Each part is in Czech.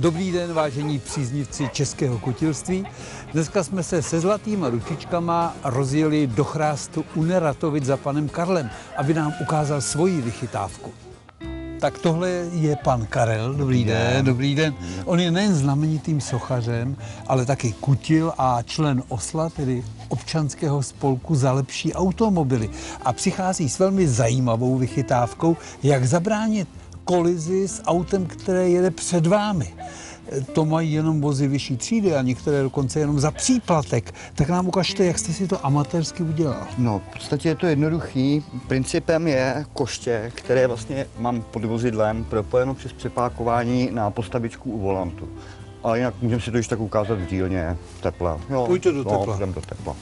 Dobrý den, vážení příznivci českého kutilství. Dneska jsme se se zlatýma ručičkama rozjeli do chrástu u Neratovic za panem Karlem, aby nám ukázal svoji vychytávku. Tak tohle je pan Karel, dobrý den, dobrý den. On je nejen znamenitým sochařem, ale taky kutil a člen OSLA, tedy Občanského spolku za lepší automobily. A přichází s velmi zajímavou vychytávkou, jak zabránit kolizi s autem, které jede před vámi. To mají jenom vozy vyšší třídy a některé dokonce jenom za příplatek. Tak nám ukažte, jak jste si to amatérsky udělal. No, v podstatě je to jednoduchý. Principem je koště, které vlastně mám pod vozidlem propojeno přes přepákování na postavičku u volantu. Ale jinak můžeme si to již tak ukázat v dílně tepla. Jo, pojďte do tepla. Jdem do tepla.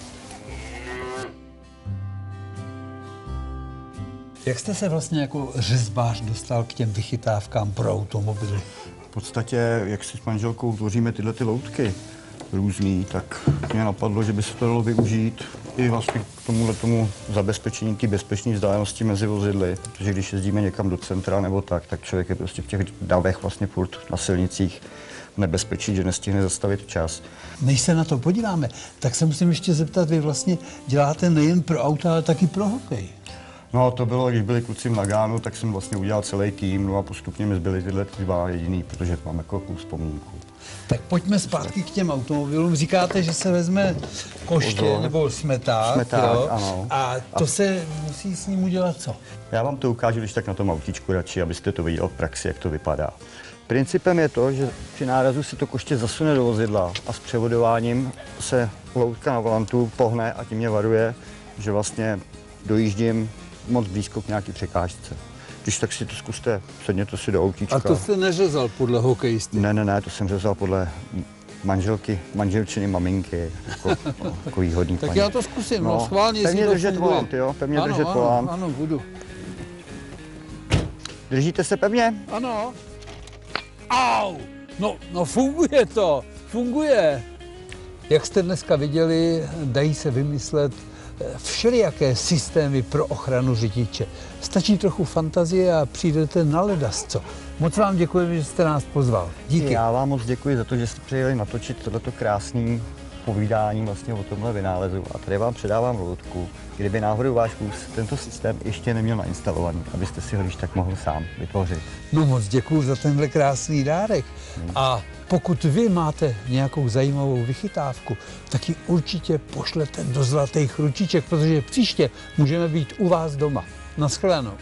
Jak jste se vlastně jako řezbář dostal k těm vychytávkám pro automobily? V podstatě, jak si s manželkou tvoříme tyhle ty loutky různý, tak mě napadlo, že by se to dalo využít i vlastně k tomu zabezpečení té bezpečné vzdálenosti mezi vozidly, protože když jezdíme někam do centra nebo tak člověk je prostě v těch davech vlastně furt na silnicích nebezpečí, že nestihne zastavit čas. Než se na to podíváme, tak se musím ještě zeptat, vy vlastně děláte nejen pro auta, ale taky pro hokej. No to bylo, když byli kluci v Nagánu, tak jsem vlastně udělal celý tým, no a postupně mi zbyly tyhle dva jediný, protože mám jako vzpomínku. Tak pojďme zpátky k těm automobilům. Říkáte, že se vezme koště nebo smeták, jo? Ano. A to se musí s ním udělat co? Já vám to ukážu, když tak na tom autíčku radši, abyste to viděl v praxi, jak to vypadá. Principem je to, že při nárazu se to koště zasune do vozidla a s převodováním se loutka na volantu pohne a tím mě varuje, že vlastně dojíždím moc blízko k nějaký překážce. Když tak si to zkuste, sedněte si do autíčka. A to jste neřezal podle hokejisty? Ne, to jsem řezal podle manželčiny maminky, jako výhodný tak paní. Já to zkusím, no schválně. Pevně držet volant, jo? Pevně držet volant. Ano, budu. Držíte se pevně? Ano. Au! No funguje to, funguje. Jak jste dneska viděli, dají se vymyslet všelijaké systémy pro ochranu řidiče. Stačí trochu fantazie a přijdete na ledasco. Moc vám děkuji, že jste nás pozval. Díky. Já vám moc děkuji za to, že jste přijeli natočit tohleto krásné povídání vlastně o tomhle vynálezu. A tady vám předávám loutku, kdyby náhodou váš vůz tento systém ještě neměl nainstalovaný, abyste si ho když tak mohl sám vytvořit. No moc děkuji za tenhle krásný dárek. A pokud vy máte nějakou zajímavou vychytávku, tak ji určitě pošlete do Zlatých ručiček, protože příště můžeme být u vás doma. Naschledanou.